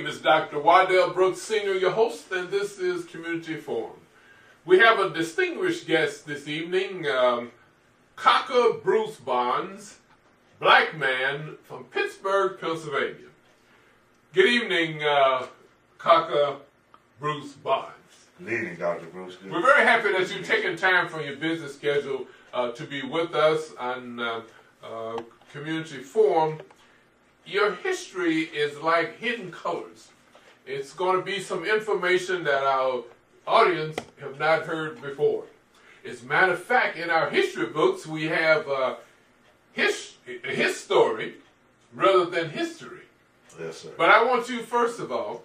name is Dr. Waddell Brooks Sr., your host, and this is Community Forum. We have a distinguished guest this evening, Kaka Bruce Bonds, black man from Pittsburgh, Pennsylvania. Good evening, Kaka Bruce Bonds. Good evening, Dr. Bruce. We're very happy that you've taken time from your busy schedule to be with us on Community Forum. Your history is like hidden colors. It's going to be some information that our audience have not heard before. As a matter of fact, in our history books, we have his story rather than history. Yes, sir. But I want you, first of all,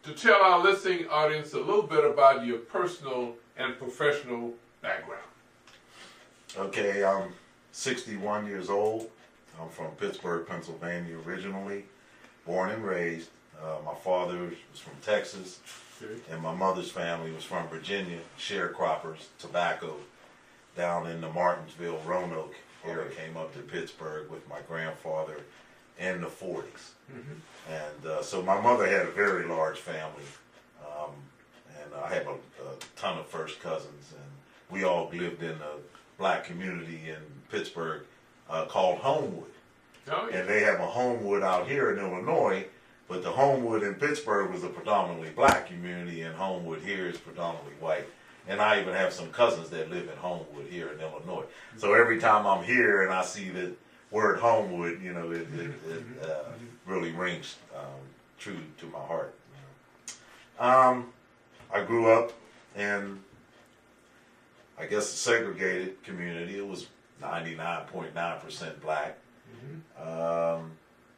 to tell our listening audience a little bit about your personal and professional background. Okay, I'm 61 years old. I'm from Pittsburgh, Pennsylvania originally, born and raised. My father was from Texas, and my mother's family was from Virginia, sharecroppers, tobacco, down in the Martinsville, Roanoke area. Came up to Pittsburgh with my grandfather in the 40s. And so my mother had a very large family, and I have a ton of first cousins, and we all lived in a black community in Pittsburgh called Homewood. Oh, yeah. And they have a Homewood out here in Illinois, but the Homewood in Pittsburgh was a predominantly black community, and Homewood here is predominantly white. And I even have some cousins that live in Homewood here in Illinois. So every time I'm here and I see the word Homewood, you know, it really rings true to my heart. I grew up in, I guess, a segregated community. It was 99.9% black.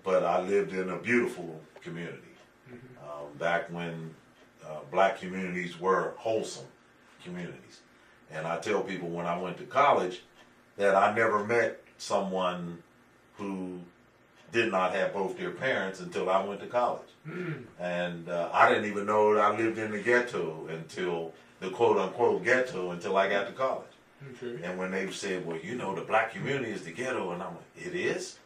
But I lived in a beautiful community. Back when black communities were wholesome communities. And I tell people when I went to college that I never met someone who did not have both their parents until I went to college. And I didn't even know that I lived in the ghetto until the quote-unquote ghetto until I got to college. And when they said, well, you know, the black community is the ghetto, and I'm like, it is?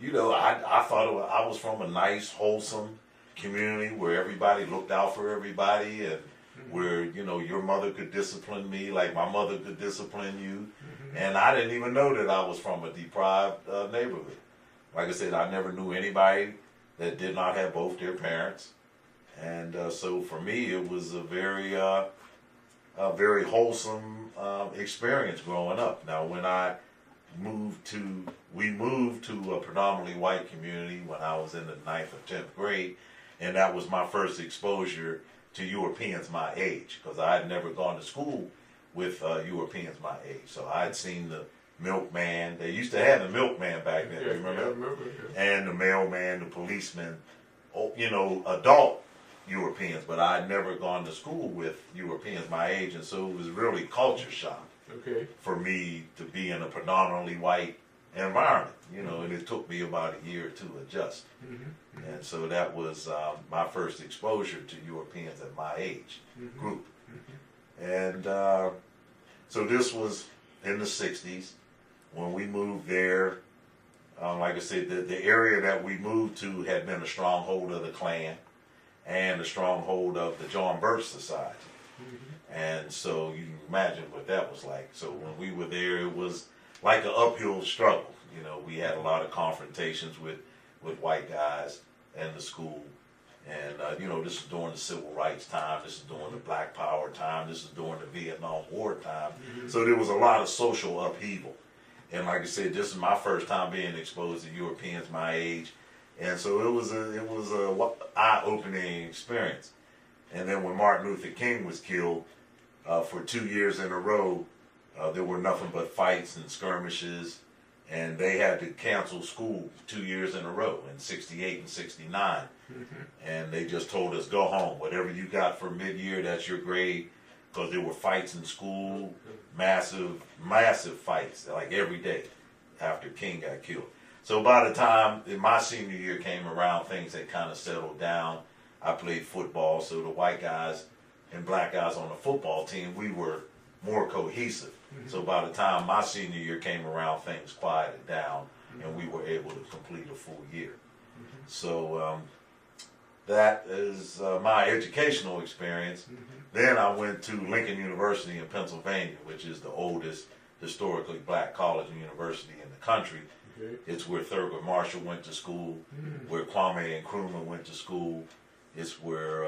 You know, I thought I was from a nice, wholesome community where everybody looked out for everybody, and where, you know, your mother could discipline me like my mother could discipline you. And I didn't even know that I was from a deprived neighborhood. Like I said, I never knew anybody that did not have both their parents. And so for me, it was a very wholesome experience growing up. Now, when we moved to a predominantly white community when I was in the 9th or 10th grade, and that was my first exposure to Europeans my age, because I had never gone to school with Europeans my age. So I had seen the milkman. They used to have the milkman back then, remember? Yeah, I remember. Yeah. And the mailman, the policeman, you know, adult Europeans, but I had never gone to school with Europeans my age, and so it was really culture shock for me to be in a predominantly white environment, you know, and it took me about a year to adjust. And so that was my first exposure to Europeans at my age group. And so this was in the 60s when we moved there. Like I said, the area that we moved to had been a stronghold of the Klan and a stronghold of the John Birch Society. And so you can imagine what that was like. So when we were there, it was like an uphill struggle. You know, we had a lot of confrontations with white guys in the school. And, you know, this is during the civil rights time. This is during the Black Power time. This is during the Vietnam War time. So there was a lot of social upheaval. And like I said, this is my first time being exposed to Europeans my age. And so it was a eye-opening experience. And then when Martin Luther King was killed, for 2 years in a row, there were nothing but fights and skirmishes, and they had to cancel school 2 years in a row in 68 and 69. And they just told us, go home. Whatever you got for mid-year, that's your grade, because there were fights in school, massive fights, like every day after King got killed. So by the time my senior year came around, things had kind of settled down. I played football, so the white guys and black guys on the football team, we were more cohesive. So by the time my senior year came around, things quieted down, and we were able to complete a full year. So that is my educational experience. Then I went to Lincoln University in Pennsylvania, which is the oldest historically black college and university in the country. It's where Thurgood Marshall went to school, where Kwame Nkrumah went to school. It's where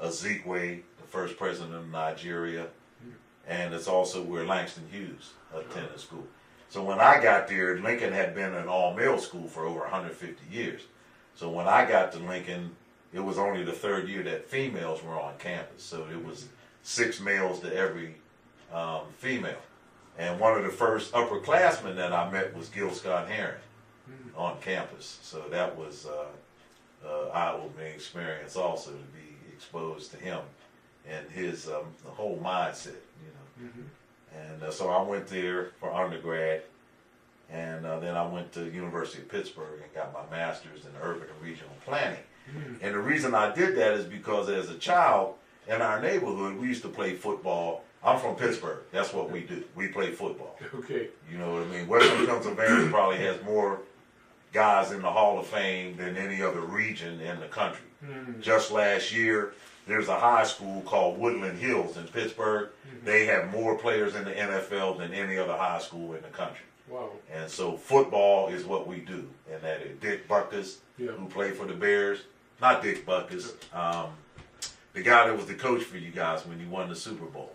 Ezekwe, the first president of Nigeria, and it's also where Langston Hughes attended school. So when I got there, Lincoln had been an all-male school for over 150 years. So when I got to Lincoln, it was only the third year that females were on campus. So it was 6 males to every female. And one of the first upperclassmen that I met was Gil Scott-Heron on campus. So that was an eye-opening experience also, to be exposed to him and his the whole mindset, you know. And so I went there for undergrad, and then I went to University of Pittsburgh and got my master's in urban and regional planning. And the reason I did that is because as a child in our neighborhood, we used to play football. I'm from Pittsburgh. That's what we do. We play football. Okay. You know what I mean? Western Pennsylvania probably has more guys in the Hall of Fame than any other region in the country. Just last year, there's a high school called Woodland Hills in Pittsburgh. They have more players in the NFL than any other high school in the country. Wow. And so football is what we do. And that is Dick Butkus, who played for the Bears. Not Dick Butkus. The guy that was the coach for you guys when you won the Super Bowl.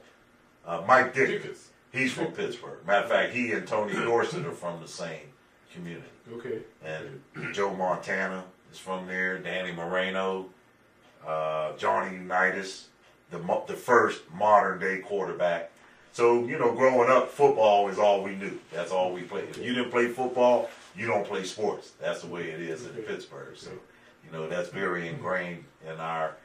Mike Dickens. He's from Pittsburgh. Matter of fact, he and Tony Dorsett are from the same community. Okay. And Joe Montana is from there. Danny Moreno, Johnny Unitas, the first modern day quarterback. So, you know, growing up, football is all we knew. That's all we played. If you didn't play football, you don't play sports. That's the way it is in Pittsburgh. So, you know, that's very ingrained in our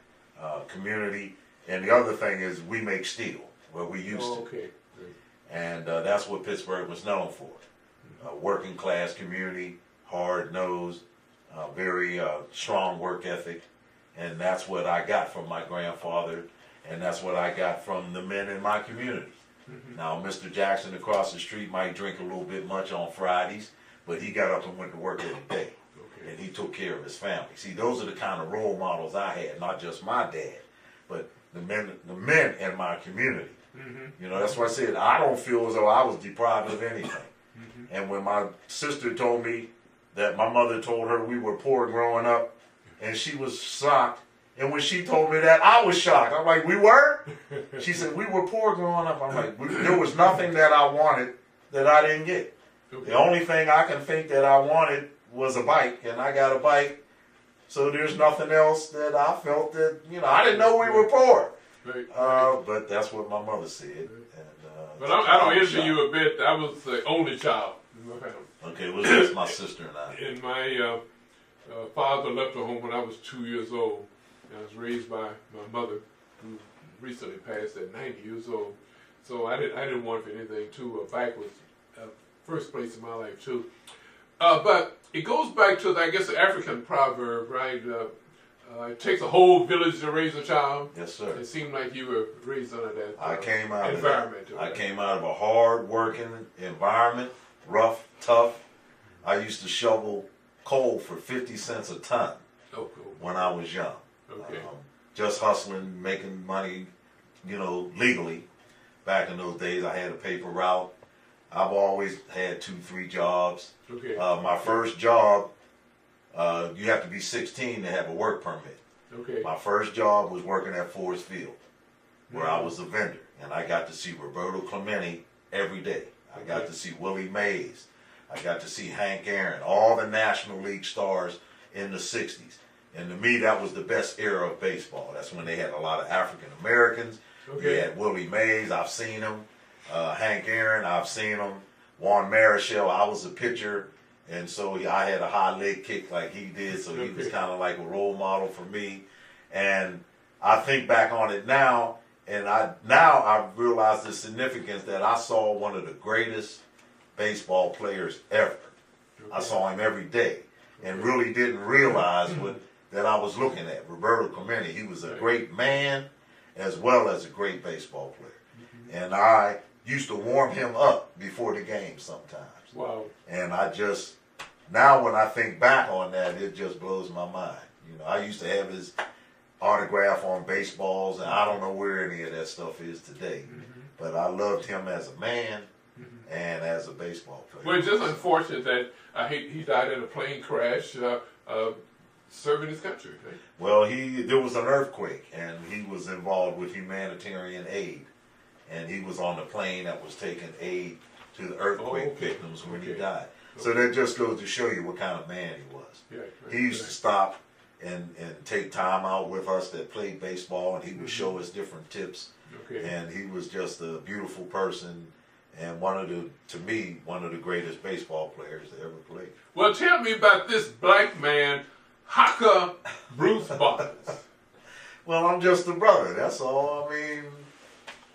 community. And the other thing is we make steel. Well, we used to. Okay. And that's what Pittsburgh was known for. A working class community, hard nosed, very strong work ethic. And that's what I got from my grandfather. And that's what I got from the men in my community. Now, Mr. Jackson across the street might drink a little bit much on Fridays, but he got up and went to work every day. And he took care of his family. See, those are the kind of role models I had, not just my dad, but the men in my community. You know, that's why I said I don't feel as though I was deprived of anything. And when my sister told me that my mother told her we were poor growing up, and she was shocked, and when she told me that, I was shocked. I'm like, we were? She said, we were poor growing up. I'm like, there was nothing that I wanted that I didn't get. The only thing I can think that I wanted was a bike, and I got a bike. So there's nothing else that I felt that, you know, I didn't know we were poor. But that's what my mother said. And, but I don't envy you a bit. I was the only child in my family. Okay, it was just my sister and I. And my father left the home when I was 2 years old. I was raised by my mother, who recently passed at 90 years old. So I didn't want for anything too. A bike was first place in my life too. But it goes back to, I guess, the African proverb, right? It takes a whole village to raise a child. Yes, sir. It seemed like you were raised under that environment. I came out of a hard-working environment, rough, tough. I used to shovel coal for 50 cents a ton when I was young. Okay. Just hustling, making money, you know, legally. Back in those days, I had a paper route. I've always had 2-3 jobs. Okay. My first job, you have to be 16 to have a work permit. Okay. My first job was working at Forest Field, where I was a vendor, and I got to see Roberto Clemente every day. I got to see Willie Mays. I got to see Hank Aaron, all the National League stars in the 60s. And to me, that was the best era of baseball. That's when they had a lot of African Americans. They had Willie Mays, I've seen him. Hank Aaron, I've seen him. Juan Marichal, I was a pitcher. And so I had a high leg kick like he did. So he was kind of like a role model for me. And I think back on it now, and I realize the significance that I saw one of the greatest baseball players ever. I saw him every day and really didn't realize that I was looking at. Roberto Clemente, he was a great man as well as a great baseball player. And I used to warm him up before the game sometimes. Wow. And I just, now when I think back on that, it just blows my mind. You know, I used to have his autograph on baseballs, and I don't know where any of that stuff is today. But I loved him as a man and as a baseball player. Well, it's just unfortunate that he died in a plane crash serving his country. Right? Well, there was an earthquake, and he was involved with humanitarian aid. And he was on the plane that was taking aid to the earthquake victims when he died. So that just goes to show you what kind of man he was. Yeah, right, he used to stop and take time out with us that played baseball, and he would show us different tips. And he was just a beautiful person, and to me, one of the greatest baseball players that ever played. Well, tell me about this black man, Haka Bruce Barnes. Well, I'm just a brother, that's all. I mean,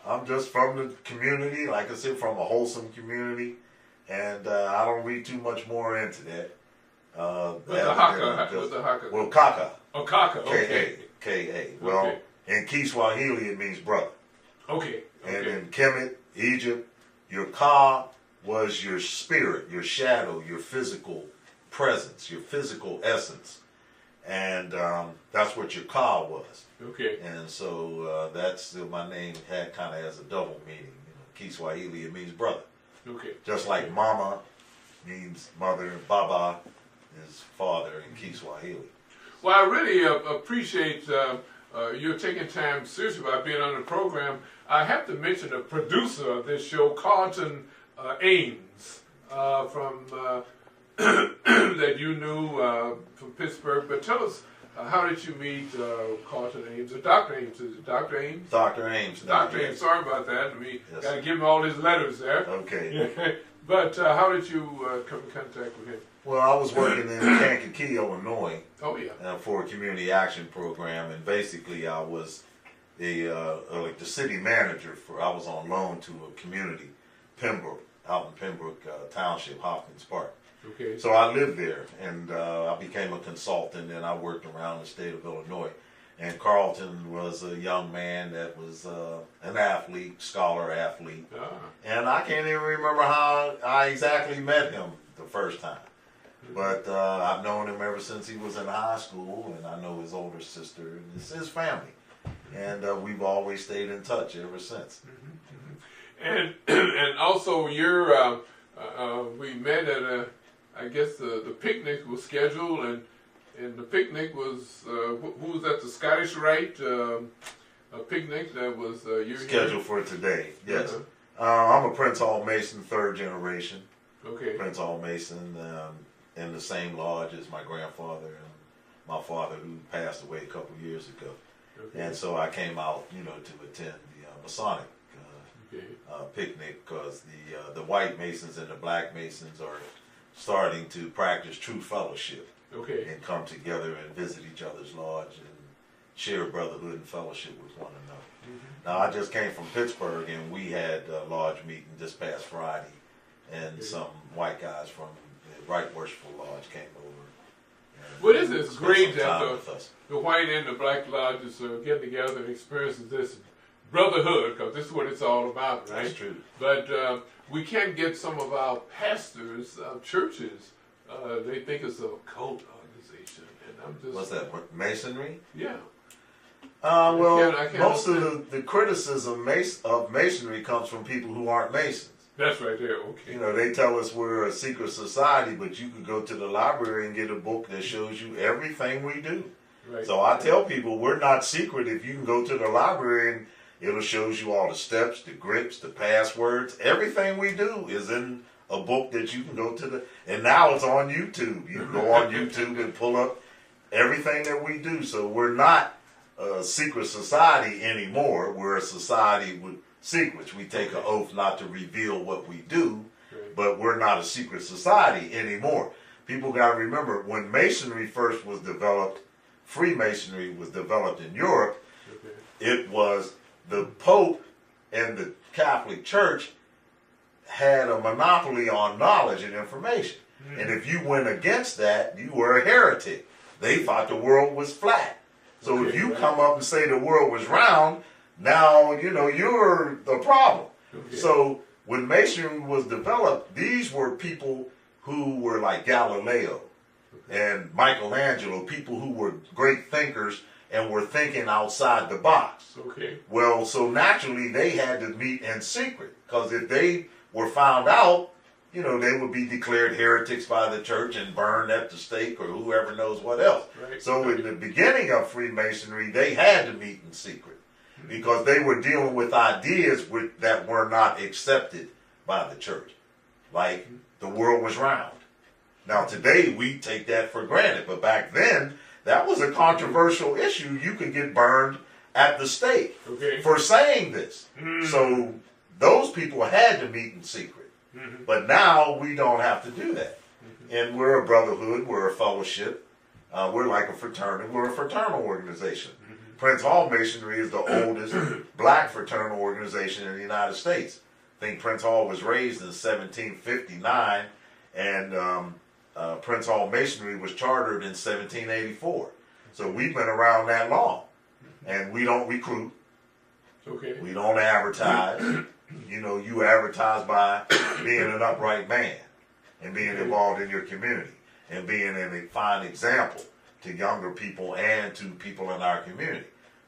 I'm just from the community, like I said, from a wholesome community, and I don't read too much more into that. What's the Haka? Well, Kaka. Oh, Kaka, okay. K-A. Well, in Kiswahili, it means brother. Okay. And in Kemet, Egypt, your Ka was your spirit, your shadow, your physical presence, your physical essence. And that's what your Ka was. Okay. And so that's my name had kind of has a double meaning. You know, Kiswahili, it means brother. Okay. Just like Mama means mother, Baba is father in Kiswahili. Well, I really appreciate you're taking time seriously about being on the program. I have to mention the producer of this show, Carlton Ames, from that you knew from Pittsburgh. But tell us, how did you meet Carlton Ames? Or Dr. Ames, is it Dr. Ames? Dr. Ames. Dr. Ames, sorry about that. We got to give him all his letters there. Okay. But how did you come in contact with him? Well, I was working in Kankakee, Illinois. Oh, yeah. For a community action program, and basically I was like the city manager I was on loan to a community, Pembroke, out in Pembroke Township, Hopkins Park. Okay. So I lived there, and I became a consultant, and I worked around the state of Illinois. And Carlton was a young man that was an athlete, scholar athlete. Ah. And I can't even remember how I exactly met him the first time. But I've known him ever since he was in high school, and I know his older sister, and it's his family. And we've always stayed in touch ever since. And also we met at I guess the picnic was scheduled, and the picnic was, who was at the Scottish Rite a picnic that was scheduled for today, yes. I'm a Prince Hall Mason, third generation. Okay. Prince Hall Mason, in the same lodge as my grandfather and my father, who passed away a couple years ago. Okay. And so I came out, to attend the Masonic picnic, because the white Masons and the black Masons are starting to practice true fellowship. Okay. And come together and visit each other's lodge and share brotherhood and fellowship with one another. Now, I just came from Pittsburgh, and we had a lodge meeting this past Friday, and some white guys from the Right Worshipful Lodge came over. Well, it's great that the white and the black lodges are getting together and experiencing this brotherhood, because this is what it's all about, right? That's true. But we can't get some of our pastors, churches, they think it's a cult organization, and I'm just... What's that, Masonry? Yeah. Well, most of the criticism of Masonry comes from people who aren't Masons. That's right there, okay. They tell us we're a secret society, but you can go to the library and get a book that shows you everything we do. Right. So I tell people we're not secret. If you can go to the library, and it'll shows you all the steps, the grips, the passwords. Everything we do is in a book that you can go to and now it's on YouTube. You can go on YouTube and pull up everything that we do. So we're not a secret society anymore. We're a society with secrets. We take an oath not to reveal what we do, but we're not a secret society anymore. People got to remember, when Masonry first was developed, Freemasonry was developed in Europe, it was the Pope and the Catholic Church had a monopoly on knowledge and information. And if you went against that, you were a heretic. They thought the world was flat. So if you come up and say the world was round, now, you're the problem. So when Masonry was developed, these were people who were like Galileo and Michelangelo, people who were great thinkers and were thinking outside the box. Okay. Well, so naturally they had to meet in secret, because if they were found out, you know, they would be declared heretics by the church and burned at the stake or whoever knows what else. Right. So in the beginning of Freemasonry, they had to meet in secret because they were dealing with ideas that were not accepted by the church, like the world was round. Now today we take that for granted, but back then that was a controversial issue. You could get burned at the stake for saying this. So those people had to meet in secret. But now we don't have to do that. And we're a brotherhood, we're a fellowship, we're like a fraternity, we're a fraternal organization. Prince Hall Masonry is the oldest black fraternal organization in the United States. I think Prince Hall was raised in 1759, and Prince Hall Masonry was chartered in 1784. So we've been around that long. And we don't recruit. We don't advertise. You know, you advertise by being an upright man and being involved in your community and being a fine example to younger people and to people in our community.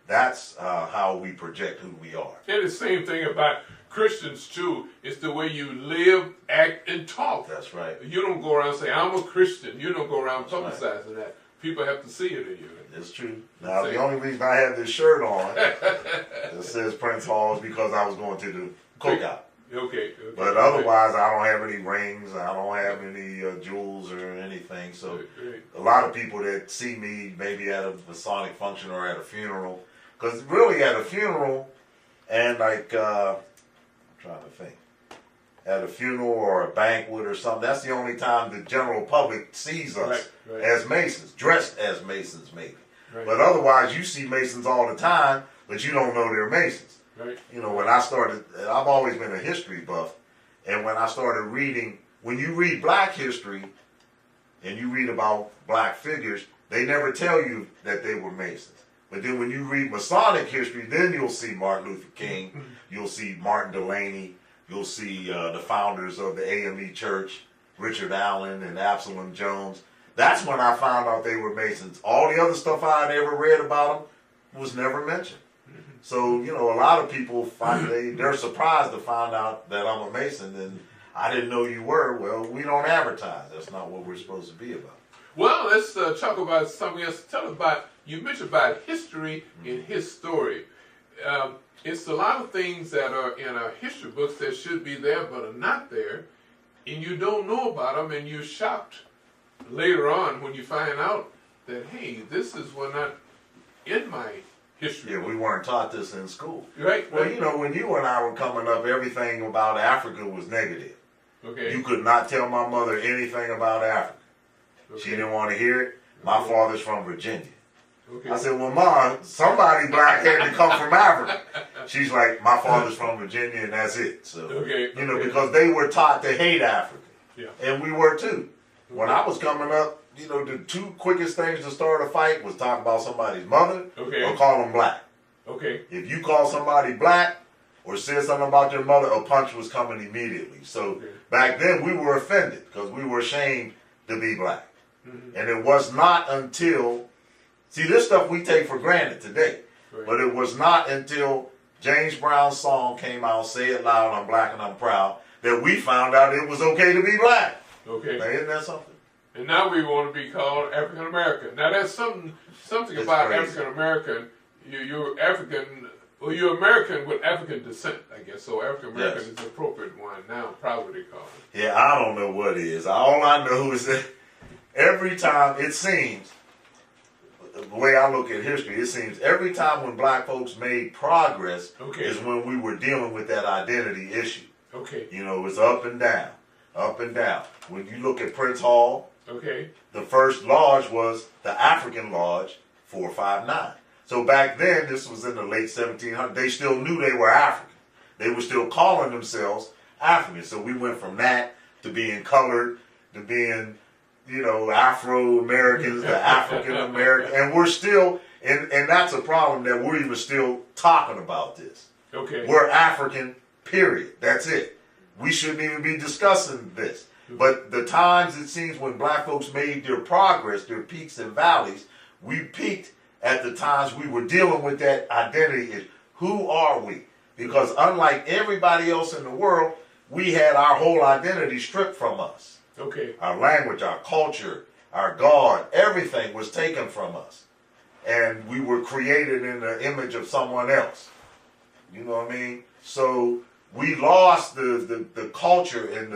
That's how we project who we are. And the same thing about Christians too. It's the way you live, act, and talk. That's right. You don't go around saying, I'm a Christian. You don't go around publicizing that. People have to see it in you. It's true. Now, the only reason I have this shirt on that says Prince Hall is because I was going to the cookout. Okay. But otherwise, I don't have any rings. I don't have any jewels or anything. So a lot of people that see me maybe at a Masonic function or at a funeral, because really at a funeral and like, I'm trying to think, at a funeral or a banquet or something, that's the only time the general public sees us as Masons, dressed as Masons maybe. But otherwise, you see Masons all the time, but you don't know they're Masons. You know, when I started, I've always been a history buff, and when I started reading, when you read black history, and you read about black figures, they never tell you that they were Masons. But then when you read Masonic history, then you'll see Martin Luther King, you'll see Martin Delany, you'll see the founders of the AME Church, Richard Allen and Absalom Jones. That's when I found out they were Masons. All the other stuff I had ever read about them was never mentioned. So, you know, a lot of people they're surprised to find out that I'm a Mason and I didn't know you were. Well, we don't advertise. That's not what we're supposed to be about. Well, let's talk about something else. Tell about, you mentioned about history and his story. It's a lot of things that are in our history books that should be there but are not there, and you don't know about them, and you're shocked later on when you find out that, hey, this is not in my history book. We weren't taught this in school. Right. Well, you know, when you and I were coming up, everything about Africa was negative. Okay. You could not tell my mother anything about Africa. She didn't want to hear it. My father's from Virginia. I said, well, Mom, somebody black had to come from Africa. She's like, my father's from Virginia, and that's it. So, you know, because they were taught to hate Africa. And we were too. When I was coming up, you know, the two quickest things to start a fight was talk about somebody's mother or call them black. If you call somebody black or said something about your mother, a punch was coming immediately. So back then we were offended because we were ashamed to be black. And it was not until, see, this stuff we take for granted today, but it was not until James Brown's song came out, Say It Loud, I'm Black and I'm Proud, that we found out it was okay to be black. Now, isn't that something? And now we want to be called African American. Now that's something about African American. You're African, well, you're American with African descent, I guess. So African American is the appropriate one now, probably called. Yeah, I don't know what it is. All I know is that every time, it seems, the way I look at history, it seems every time when black folks made progress is when we were dealing with that identity issue. You know, it's up and down, up and down. When you look at Prince Hall, the first lodge was the African Lodge 459. So back then, this was in the late 1700s, they still knew they were African. They were still calling themselves African. So we went from that to being colored, to being, you know, Afro-Americans, to African-American. And we're still, and that's a problem that we're even still talking about this. We're African, period. That's it. We shouldn't even be discussing this. But the times it seems when black folks made their progress, their peaks and valleys, we peaked at the times we were dealing with that identity. Who are we? Because unlike everybody else in the world, we had our whole identity stripped from us. Okay. Our language, our culture, our God, everything was taken from us. And we were created in the image of someone else. You know what I mean? So we lost the culture and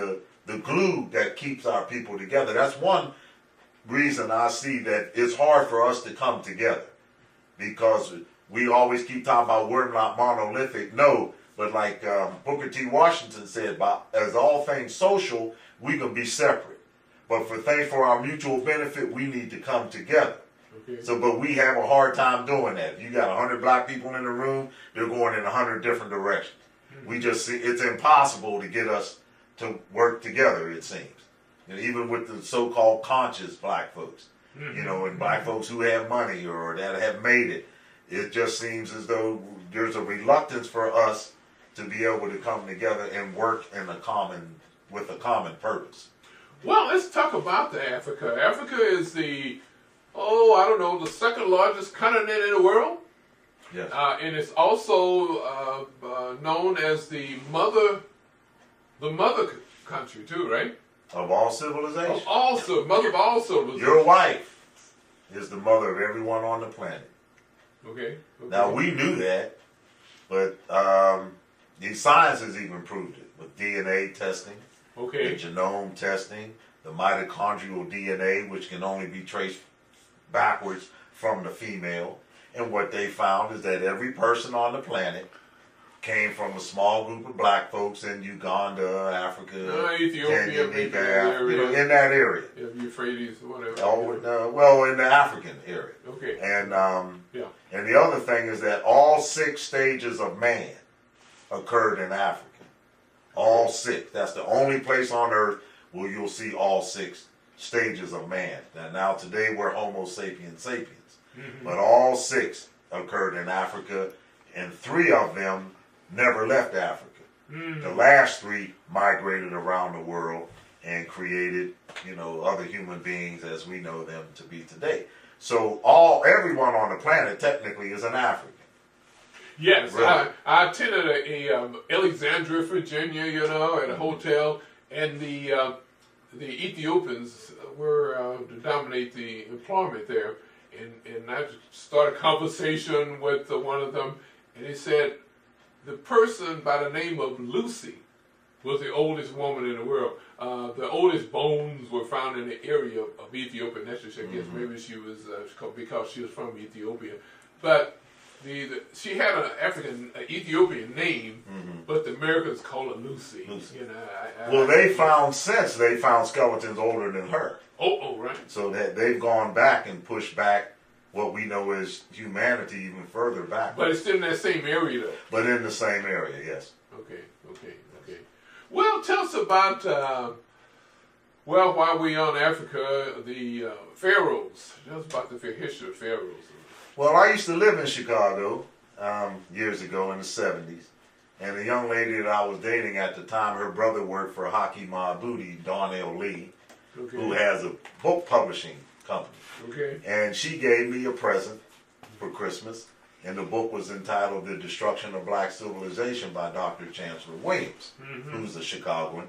the glue that keeps our people together. That's one reason I see that it's hard for us to come together. Because we always keep talking about we're not monolithic. No, but like Booker T. Washington said, as all things social, we can be separate. But for our mutual benefit, we need to come together. Okay. So, but we have a hard time doing that. If you got 100 black people in the room, they're going in 100 different directions. Mm-hmm. We just see it's impossible to get us to work together, it seems. And even with the so-called conscious black folks, mm-hmm. you know, and black folks who have money or that have made it, it just seems as though there's a reluctance for us to be able to come together and work with a common purpose. Well, let's talk about Africa. Africa is the the second largest continent in the world. Yes. And it's also known as the mother country too, right? Of all civilization. Mother of all civilization. Your wife is the mother of everyone on the planet. Okay. Now, we knew that, but the science has even proved it with DNA testing, the genome testing, the mitochondrial DNA, which can only be traced backwards from the female. And what they found is that every person on the planet came from a small group of black folks in Uganda, Africa, Ethiopia, Kenya, in that area. Yeah, Euphrates, whatever. In the African area. Okay. And and the other thing is that all 6 stages of man occurred in Africa. All 6. That's the only place on earth where you'll see all 6 stages of man. Now today we're Homo sapiens sapiens. Mm-hmm. But all 6 occurred in Africa, and 3 of them never left Africa. Mm-hmm. The last 3 migrated around the world and created, other human beings as we know them to be today. So everyone on the planet technically is an African. Yes, really? I attended a Alexandria, Virginia, at a hotel, and the Ethiopians were to dominate the employment there, and I started a conversation with one of them, and he said the person by the name of Lucy was the oldest woman in the world. The oldest bones were found in the area of Ethiopia. And that's just, I guess, maybe she was because she was from Ethiopia. But she had an Ethiopian name, but the Americans call her Lucy. They found skeletons older than her. Oh, right. So that they've gone back and pushed back what we know as humanity even further back. But it's still in that same area, though. But in the same area, yes. Okay. Well, tell us about, while we're on Africa, the pharaohs. Tell us about the history of pharaohs. Well, I used to live in Chicago years ago in the 70s. And the young lady that I was dating at the time, her brother worked for Hakeem Mahmoudi, Darnell Lee, who has a book publishing company. Okay. And she gave me a present for Christmas. And the book was entitled The Destruction of Black Civilization by Dr. Chancellor Williams, who's a Chicagoan.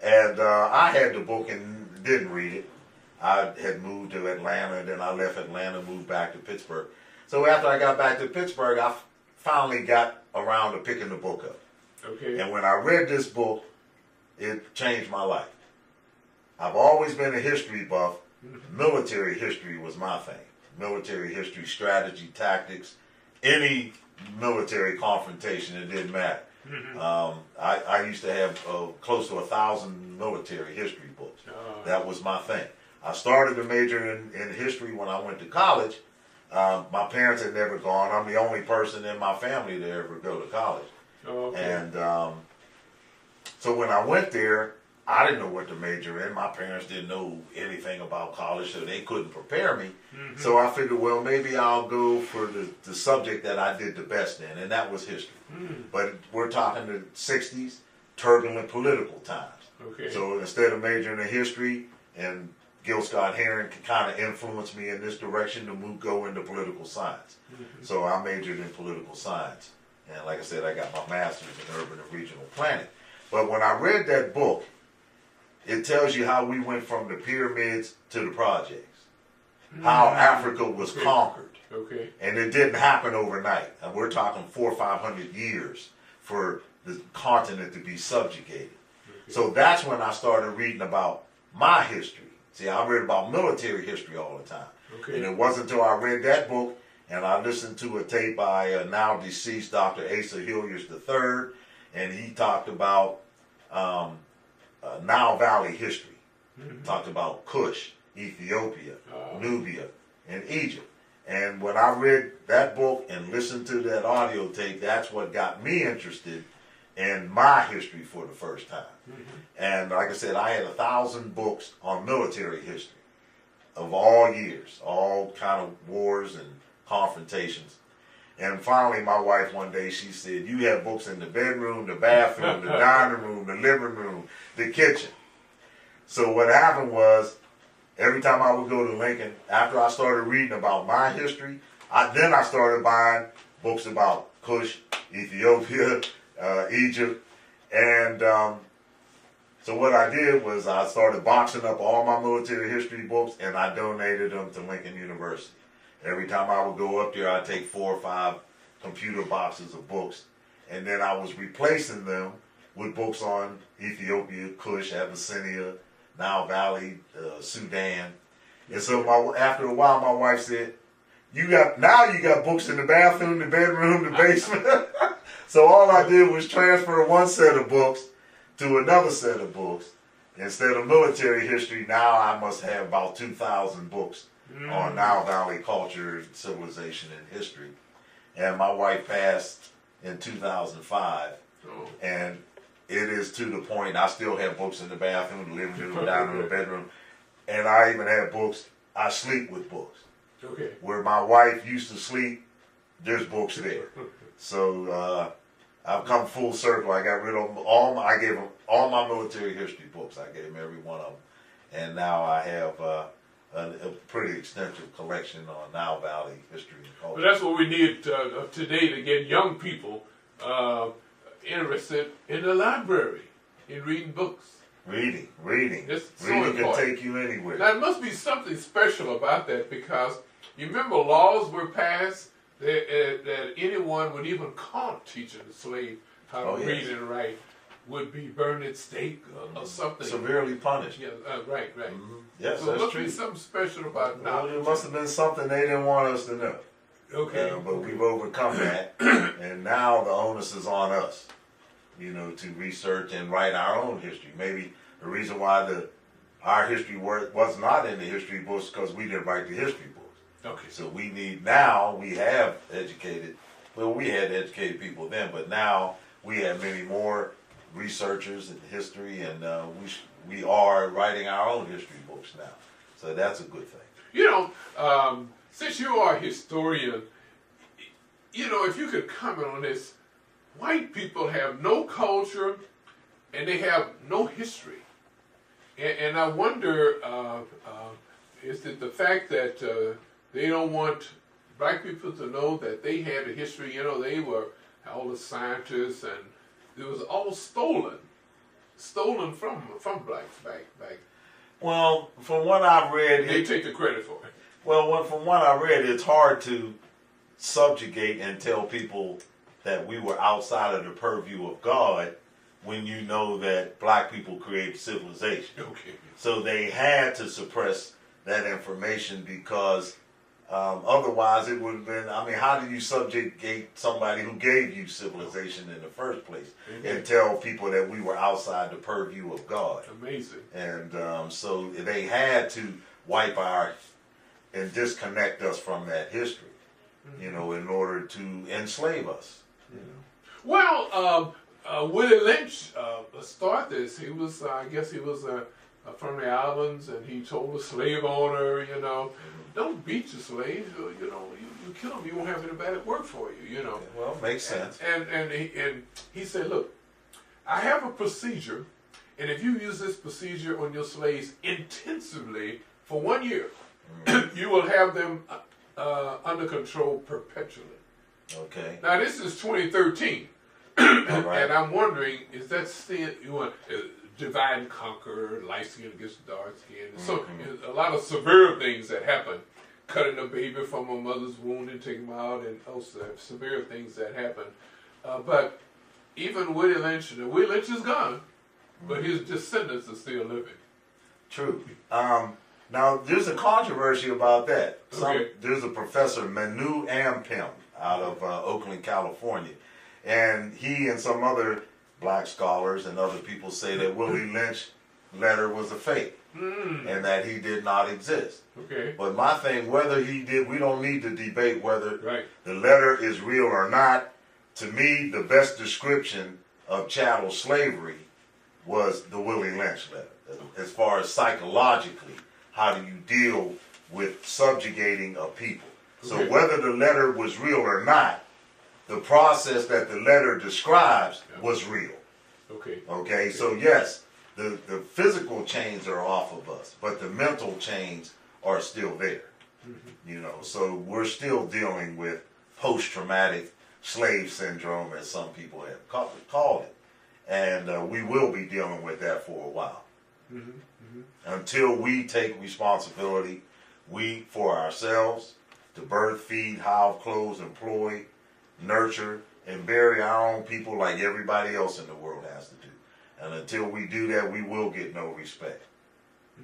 And I had the book and didn't read it. I had moved to Atlanta, then I left Atlanta, moved back to Pittsburgh. So after I got back to Pittsburgh, I finally got around to picking the book up. Okay. And when I read this book, it changed my life. I've always been a history buff. Military history was my thing. Military history, strategy, tactics, any military confrontation, it didn't matter. I used to have close to 1,000 military history books. That was my thing. I started to major in history when I went to college. My parents had never gone. I'm the only person in my family to ever go to college. And so when I went there, I didn't know what to major in. My parents didn't know anything about college, so they couldn't prepare me. So I figured, well, maybe I'll go for the subject that I did the best in, and that was history. But we're talking the 60s, turbulent political times. Okay. So instead of majoring in history, and Gil Scott Heron kind of influenced me in this direction to go into political science. So I majored in political science. And like I said, I got my master's in urban and regional planning. But when I read that book, it tells you how we went from the pyramids to the projects. How Africa was conquered. Okay. And it didn't happen overnight. And we're talking 400 or 500 years for the continent to be subjugated. So that's when I started reading about my history. See, I read about military history all the time. And it wasn't until I read that book and I listened to a tape by now deceased Dr. Asa Hilliard III, and he talked about Nile Valley history. Talked about Kush, Ethiopia, Nubia, and Egypt. And when I read that book and listened to that audio tape, that's what got me interested in my history for the first time. And like I said, I had 1,000 books on military history of all years, all kind of wars and confrontations. And finally, my wife one day, she said, you have books in the bedroom, the bathroom, the dining room, the living room, the kitchen. So what happened was, every time I would go to Lincoln, after I started reading about my history, then I started buying books about Kush, Ethiopia, Egypt. And so what I did was I started boxing up all my military history books and I donated them to Lincoln University. Every time I would go up there, I'd take 4 or 5 computer boxes of books. And then I was replacing them with books on Ethiopia, Kush, Abyssinia, Nile Valley, Sudan. And so after a while, my wife said, now you got books in the bathroom, the bedroom, the basement. So all I did was transfer one set of books to another set of books. Instead of military history, now I must have about 2,000 books on Nile Valley culture, civilization, and history. And my wife passed in 2005. And it is to the point I still have books in the bathroom, the living room, down in the bedroom. And I even have books, I sleep with books. Where my wife used to sleep, there's books there. So I've come full circle. I got rid of I gave them all my military history books. I gave them every one of them. And now I have a pretty extensive collection on Nile Valley history and culture. But that's what we need today to get young people interested in the library, in reading books. Reading. It's Reading so can take you anywhere. Now, there must be something special about that, because you remember laws were passed that anyone would even caught teaching a slave how to read and write would be burned at stake or something. Severely punished. Yeah, right. Yes, so that's must true. Be something special about now. Well, it must have been something they didn't want us to know. But we've overcome that, and now the onus is on us, to research and write our own history. Maybe the reason why our history was not in the history books because we didn't write the history books. So we have educated, we had educated people then, but now we have many more researchers in history, and we are writing our own history books now. So that's a good thing. Since you are a historian, if you could comment on this, white people have no culture and they have no history. And I wonder, is it the fact that they don't want black people to know that they had a history? They were all the scientists, and it was all stolen from blacks back. Well, from what I've read, they take the credit for it. Well, from what I read, it's hard to subjugate and tell people that we were outside of the purview of God when you know that black people created civilization. So they had to suppress that information because otherwise it would have been, how do you subjugate somebody who gave you civilization in the first place and tell people that we were outside the purview of God? Amazing. And so they had to wipe and disconnect us from that history, in order to enslave us. Well, Willie Lynch started this. He was, I guess he was from the islands, and he told the slave owner, don't beat your slaves. You kill them, you won't have anybody that work for you. Well, makes sense. And he said, look, I have a procedure, And if you use this procedure on your slaves intensively for 1 year, you will have them under control perpetually. Okay. Now this is 2013, Right. and I'm wondering, is that still you want divide and conquer, light skin against dark skin? So a lot of severe things that happen, cutting a baby from a mother's womb and taking them out, and also severe things that happen. But even Willie Lynch is gone, but his descendants are still living. True. Now, there's a controversy about that. Okay. There's a professor, Manu Ampim, out of Oakland, California, and he and some other black scholars and other people say that Willie Lynch letter was a fake and that he did not exist. Okay. But my thing, whether he did, we don't need to debate whether Right. the letter is real or not. To me, the best description of chattel slavery was the Willie Lynch letter. As far as psychologically, how do you deal with subjugating a people? So Okay. whether the letter was real or not, the process that the letter describes was real. Okay. Okay, so yes, the physical chains are off of us, but the mental chains are still there. You know, so we're still dealing with post-traumatic slave syndrome, as some people have called it. And we will be dealing with that for a while. Until we take responsibility, for ourselves, to birth, feed, house, clothes, employ, nurture, and bury our own people like everybody else in the world has to do. And until we do that, we will get no respect.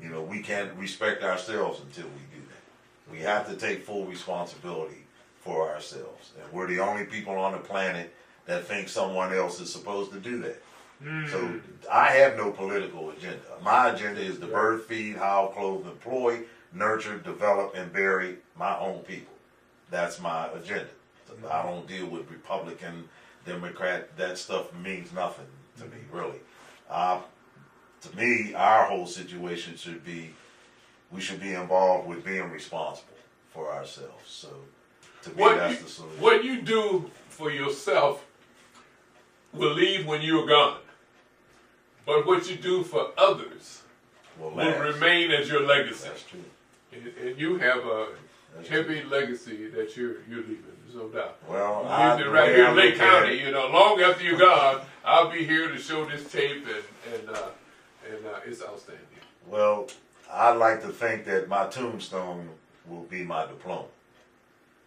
You know, we can't respect ourselves until we do that. We have to take full responsibility for ourselves. And we're the only people on the planet that think someone else is supposed to do that. So I have no political agenda. My agenda is to birth, feed, house, clothe, employ, nurture, develop, and bury my own people. That's my agenda. I don't deal with Republican, Democrat. That stuff means nothing to me, really. To me, our whole situation should be, we should be involved with being responsible for ourselves. So to me, that's the solution. What you do for yourself will leave when you're gone. But what you do for others will remain as your legacy. That's true. And you have a heavy legacy that you're leaving, there's no doubt. Well, you right here in Lake County, you know, long after you're gone, I'll be here to show this tape, and it's outstanding. Well, I like to think that my tombstone will be my diploma.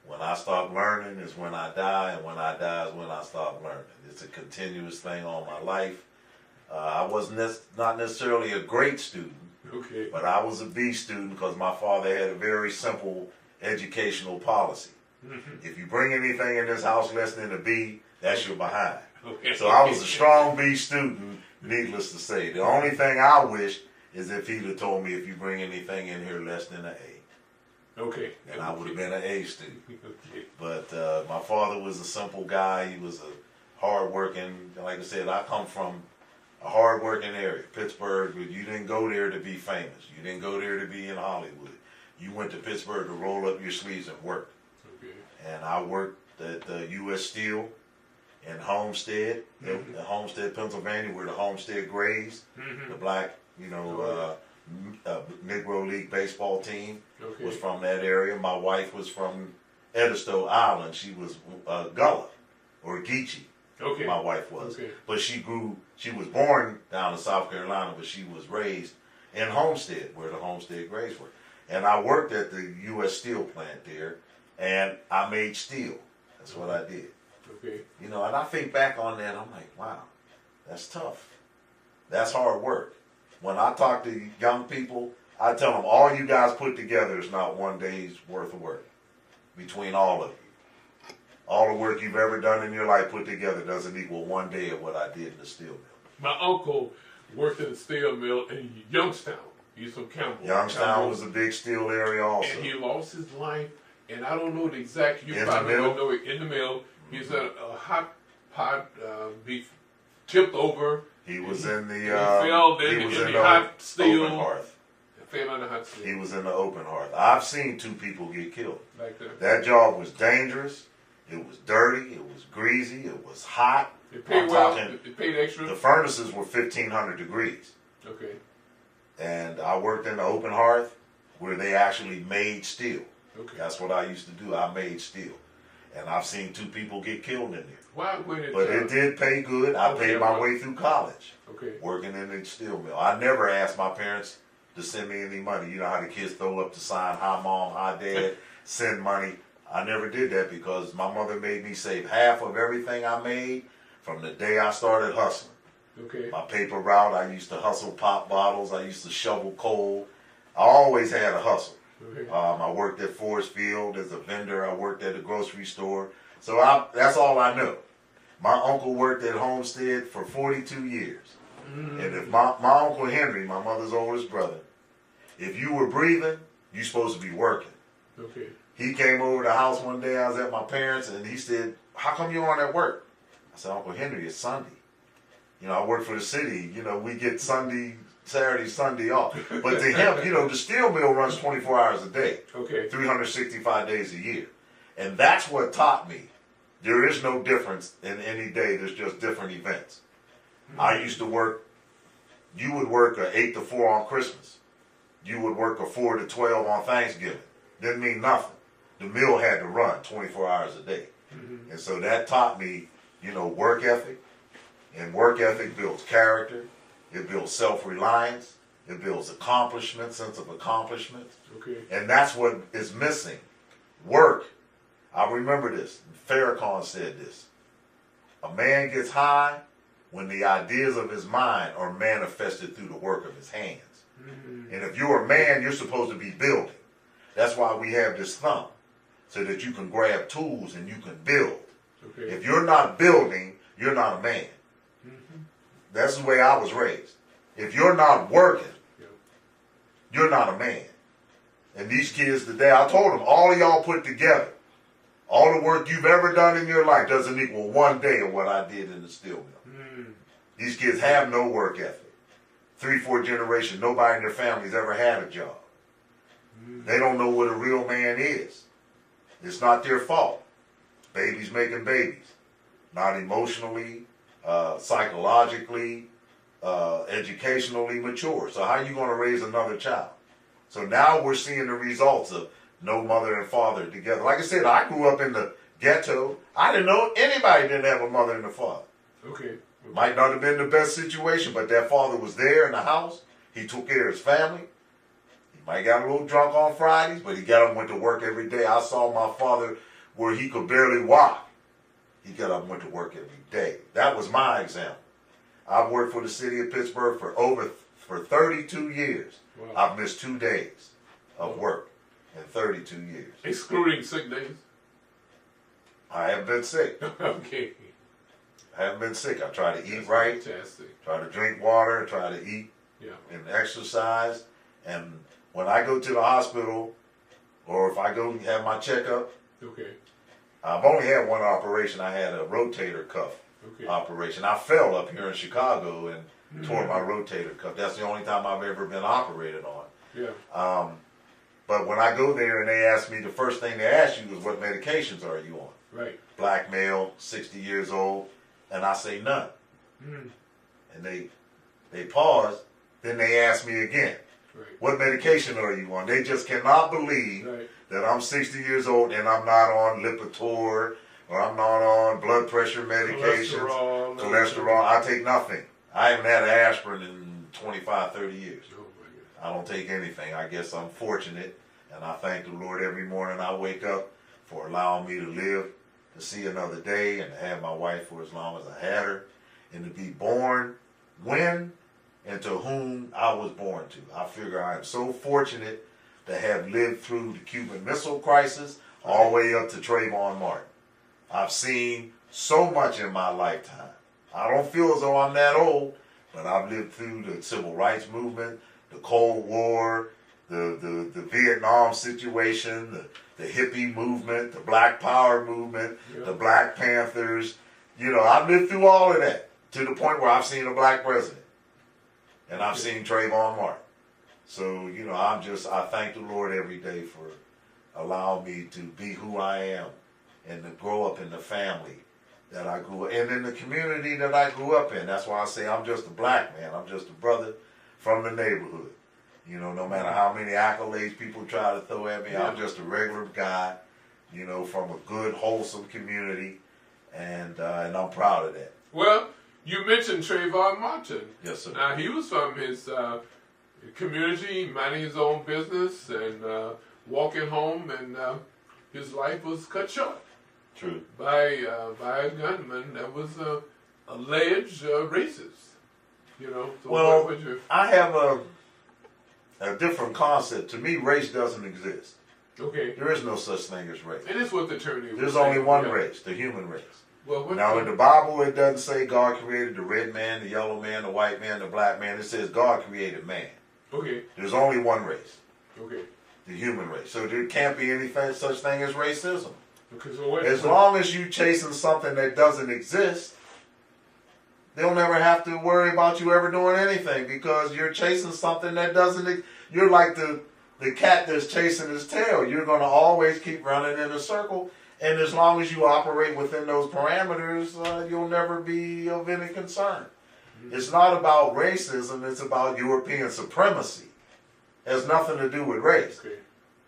When I stop learning is when I die, and when I die is when I stop learning. It's a continuous thing all my life. I was not necessarily a great student, okay, but I was a B student because my father had a very simple educational policy. If you bring anything in this house less than a B, that's your behind. Okay. So I was a strong B student, needless to say. The only thing I wish is if he'd have told me, if you bring anything in here less than an A. Okay. And I would have been an A student. Okay. But my father was a simple guy. He was a hard-working, like I said, I come from a hard-working area, Pittsburgh. But you didn't go there to be famous. You didn't go there to be in Hollywood. You went to Pittsburgh to roll up your sleeves and work. Okay. And I worked at U.S. Steel in Homestead, Homestead, Pennsylvania, where the Homestead Grays, the black, Negro League baseball team was from that area. My wife was from Edisto Island. She was Gullah or Geechee. Okay. My wife was. Okay. But she was born down in South Carolina, but she was raised in Homestead, where the Homestead Grays were. And I worked at the U.S. Steel plant there, and I made steel. That's what I did. Okay. You know, and I think back on that, I'm like, wow, that's tough. That's hard work. When I talk to young people, I tell them, all you guys put together is not one day's worth of work between all of you. All the work you've ever done in your life put together doesn't equal one day of what I did in the steel mill. My uncle worked in the steel mill in Youngstown. He's from Campbell. Youngstown was a big steel area also. And he lost his life, and I don't know the exact, you In probably the mill? don't know it, in the mill. He's a hot pot beef tipped over. He was in the he fell in the hot steel. open hearth. Fell in the hot steel. He was in the open hearth. I've seen two people get killed. Like that. That job was dangerous. It was dirty. It was greasy. It was hot. It paid well. It paid extra. The furnaces were 1,500 degrees. Okay. And I worked in the open hearth where they actually made steel. Okay. That's what I used to do. I made steel. And I've seen 2 people get killed in there. Why would it? But it did pay good. I paid my way through college. Okay. Working in the steel mill. I never asked my parents to send me any money. You know how the kids throw up the sign, hi mom, hi dad, send money. I never did that because my mother made me save half of everything I made from the day I started hustling. Okay. My paper route, I used to hustle pop bottles. I used to shovel coal. I always had a hustle. Okay. I worked at Forest Field as a vendor. I worked at a grocery store. So that's all I know. My uncle worked at Homestead for 42 years. Mm-hmm. And if my Uncle Henry, my mother's oldest brother, if you were breathing, you're supposed to be working. Okay. He came over to the house one day. I was at my parents, and he said, "How come you aren't at work?" I said, "Uncle Henry, it's Sunday. You know, I work for the city. You know, we get Sunday, Saturday, Sunday off." But to him, you know, the steel mill runs 24 hours a day. Okay. 365 days a year. And that's what taught me. There is no difference in any day. There's just different events. Mm-hmm. I used to work, you would work a 8 to 4 on Christmas. You would work a 4 to 12 on Thanksgiving. Didn't mean nothing. The mill had to run 24 hours a day. Mm-hmm. And so that taught me, you know, work ethic. And work ethic builds character. It builds self-reliance. It builds accomplishment, sense of accomplishment. Okay. And that's what is missing. Work. I remember this. Farrakhan said this. A man gets high when the ideas of his mind are manifested through the work of his hands. Mm-hmm. And if you're a man, you're supposed to be building. That's why we have this thumb, so that you can grab tools and you can build. Okay. If you're not building, you're not a man. Mm-hmm. That's the way I was raised. If you're not working, you're not a man. And these kids today, I told them, all of y'all put together, all the work you've ever done in your life doesn't equal one day of what I did in the steel mill. Mm. These kids have no work ethic. 3, 4 generations, nobody in their family's ever had a job. Mm. They don't know what a real man is. It's not their fault. Babies making babies. Not emotionally, psychologically, educationally mature. So how are you going to raise another child? So now we're seeing the results of no mother and father together. Like I said, I grew up in the ghetto. I didn't know anybody didn't have a mother and a father. Okay. Might not have been the best situation, but that father was there in the house. He took care of his family. He might got a little drunk on Fridays, but he got up and went to work every day. I saw my father where he could barely walk. He got up and went to work every day. That was my example. I've worked for the city of Pittsburgh for 32 years. Wow. I've missed 2 days of work in 32 years. Excluding sick days? I haven't been sick. Okay. I haven't been sick. I try to eat right. Fantastic. Try to drink water. Try to eat and exercise. And when I go to the hospital, or if I go have my checkup, I've only had one operation. I had a rotator cuff operation. I fell up here in Chicago and tore my rotator cuff. That's the only time I've ever been operated on. Yeah. But when I go there and they ask me, the first thing they ask you is, what medications are you on? Right. Black male, 60 years old, and I say none. Mm. And they pause, then they ask me again, what medication are you on? They just cannot believe that I'm 60 years old and I'm not on Lipitor, or I'm not on blood pressure medications, cholesterol. I take nothing. I haven't had an aspirin in 25, 30 years. I don't take anything. I guess I'm fortunate, and I thank the Lord every morning I wake up for allowing me to live, to see another day, and to have my wife for as long as I had her, and to be born when and to whom I was born to. I figure I am so fortunate to have lived through the Cuban Missile Crisis all the way up to Trayvon Martin. I've seen so much in my lifetime. I don't feel as though I'm that old, but I've lived through the Civil Rights Movement, the Cold War, the Vietnam situation, the hippie movement, the Black Power movement, the Black Panthers. You know, I've lived through all of that to the point where I've seen a black president. And I've seen Trayvon Martin. So, you know, I thank the Lord every day for allowing me to be who I am and to grow up in the family that I grew up and in the community that I grew up in. That's why I say I'm just a black man. I'm just a brother from the neighborhood. You know, no matter how many accolades people try to throw at me, I'm just a regular guy, you know, from a good, wholesome community, and I'm proud of that. Well, you mentioned Trayvon Martin. Yes, sir. Now, he was from his community, minding his own business, and walking home, and his life was cut short. True. By a gunman that was alleged racist. You know. So well, I have a different concept. To me, race doesn't exist. Okay. There is no such thing as race. It is what the attorney was There's only one race, the human race. Well, now, in the Bible, it doesn't say God created the red man, the yellow man, the white man, the black man. It says God created man. Okay. There's only one race. Okay. The human race. So there can't be any such thing as racism. Okay, so as long as you chasing something that doesn't exist, they'll never have to worry about you ever doing anything because you're chasing something that doesn't. You're like the cat that's chasing his tail. You're going to always keep running in a circle, and as long as you operate within those parameters, you'll never be of any concern. Mm-hmm. It's not about racism. It's about European supremacy. It has nothing to do with race. Okay.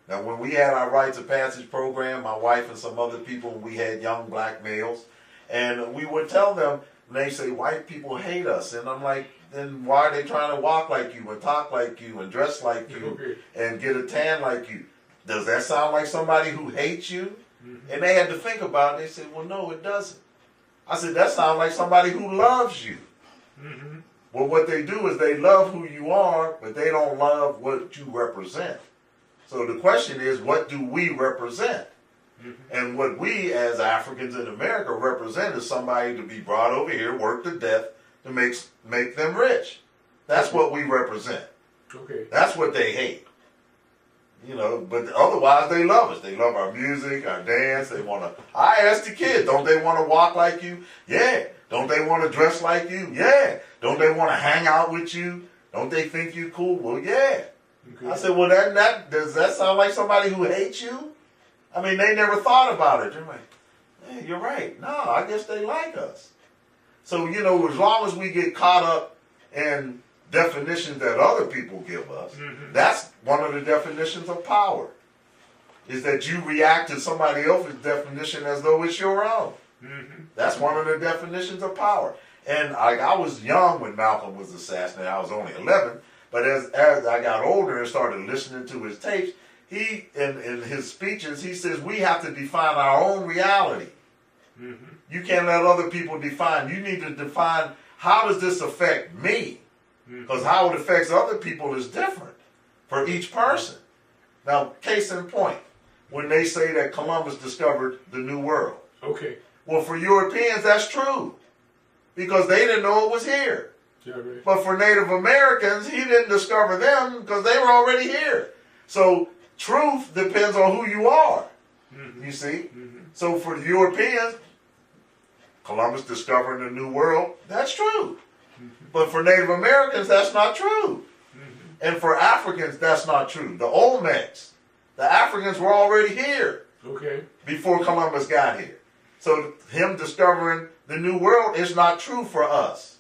Now, when we had our Rites of Passage program, my wife and some other people, we had young black males, and we would tell them, they say, white people hate us. And I'm like, then why are they trying to walk like you and talk like you and dress like you and get a tan like you? Does that sound like somebody who hates you? Mm-hmm. And they had to think about it. They said, well, no, it doesn't. I said, that sounds like somebody who loves you. Mm-hmm. Well, what they do is they love who you are, but they don't love what you represent. So the question is, what do we represent? Mm-hmm. And what we as Africans in America represent is somebody to be brought over here, worked to death, to make them rich. That's what we represent. Okay. That's what they hate. You know, but otherwise they love us. They love our music, our dance. They want to. I ask the kids, don't they want to walk like you? Yeah. Don't they want to dress like you? Yeah. Don't they want to hang out with you? Don't they think you cool? Well, yeah. Okay. I said, well, does that sound like somebody who hates you? I mean, they never thought about it. They're like, hey, you're right. No, I guess they like us. So, you know, as long as we get caught up in definitions that other people give us, mm-hmm. that's one of the definitions of power, is that you react to somebody else's definition as though it's your own. Mm-hmm. That's one of the definitions of power. And I was young when Malcolm was assassinated. I was only 11. But as I got older and started listening to his tapes, he, in his speeches, he says, we have to define our own reality. Mm-hmm. You can't let other people define. You need to define, how does this affect me? Because mm-hmm. how it affects other people is different for each person. Now, case in point, when they say that Columbus discovered the New World. Okay. Well, for Europeans, that's true. Because they didn't know it was here. Yeah, right. But for Native Americans, he didn't discover them because they were already here. So truth depends on who you are. Mm-hmm. You see? Mm-hmm. So for the Europeans, Columbus discovering the New World, that's true. Mm-hmm. But for Native Americans, that's not true. Mm-hmm. And for Africans, that's not true. The Olmecs, the Africans were already here before Columbus got here. So him discovering the New World is not true for us.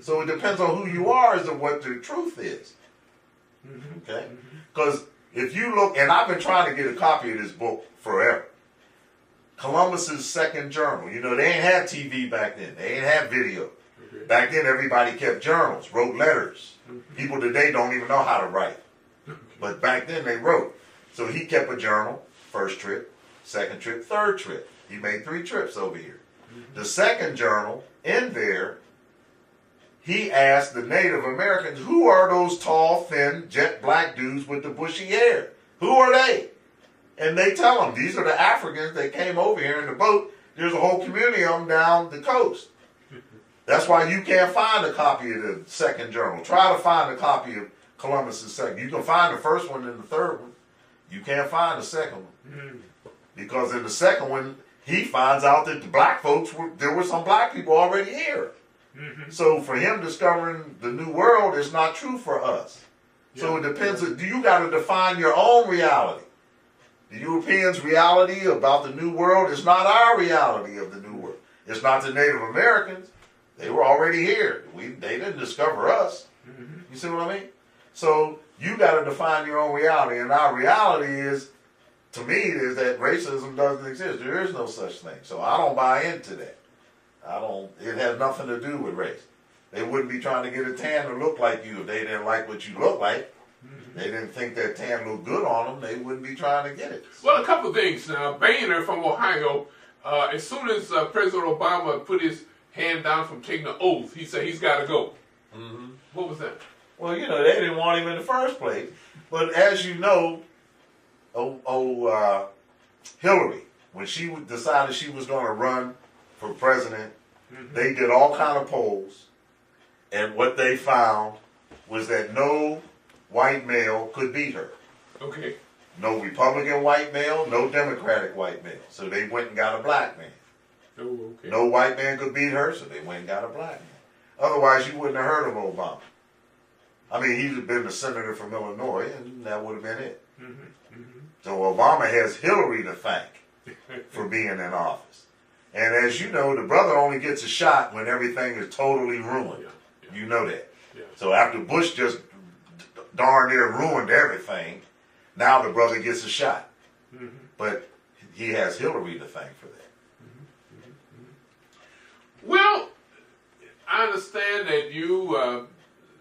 So it depends on who you are as to what the truth is. Mm-hmm. Okay? Because if you look, and I've been trying to get a copy of this book forever. Columbus's second journal. You know, they ain't had TV back then. They ain't had video. Okay. Back then, everybody kept journals, wrote letters. Mm-hmm. People today don't even know how to write. But back then, they wrote. So he kept a journal, first trip, second trip, third trip. He made 3 trips over here. Mm-hmm. The second journal, in there, he asked the Native Americans, who are those tall, thin, jet black dudes with the bushy hair? Who are they? And they tell him, these are the Africans that came over here in the boat. There's a whole community of them down the coast. That's why you can't find a copy of the second journal. Try to find a copy of Columbus's second. You can find the first one and the third one. You can't find the second one. Because in the second one, he finds out that the black folks, there were some black people already here. Mm-hmm. So for him discovering the New World is not true for us. Yeah. So it depends. You got to define your own reality. The Europeans' reality about the New World is not our reality of the New World. It's not the Native Americans. They were already here. They didn't discover us. Mm-hmm. You see what I mean? So you got to define your own reality. And our reality is, to me, is that racism doesn't exist. There is no such thing. So I don't buy into that. It has nothing to do with race. They wouldn't be trying to get a tan to look like you if they didn't like what you look like. They didn't think that tan looked good on them. They wouldn't be trying to get it. Well, a couple of things. Now, Boehner from Ohio, as soon as President Obama put his hand down from taking the oath, he said he's got to go. Mm-hmm. What was that? Well, they didn't want him in the first place. But as you know, Hillary, when she decided she was going to run for president, they did all kind of polls, and what they found was that no white male could beat her. Okay. No Republican white male, no Democratic white male. So they went and got a black man. Oh, okay. No white man could beat her, so they went and got a black man. Otherwise, you wouldn't have heard of Obama. I mean, he'd been a senator from Illinois, and that would have been it. Mm-hmm. Mm-hmm. So Obama has Hillary to thank for being in office. And as you know, the brother only gets a shot when everything is totally ruined. Yeah. Yeah. You know that. Yeah. So after Bush just darn near ruined everything, now the brother gets a shot. Mm-hmm. But he has Hillary to thank for that. Mm-hmm. Mm-hmm. Well, I understand that you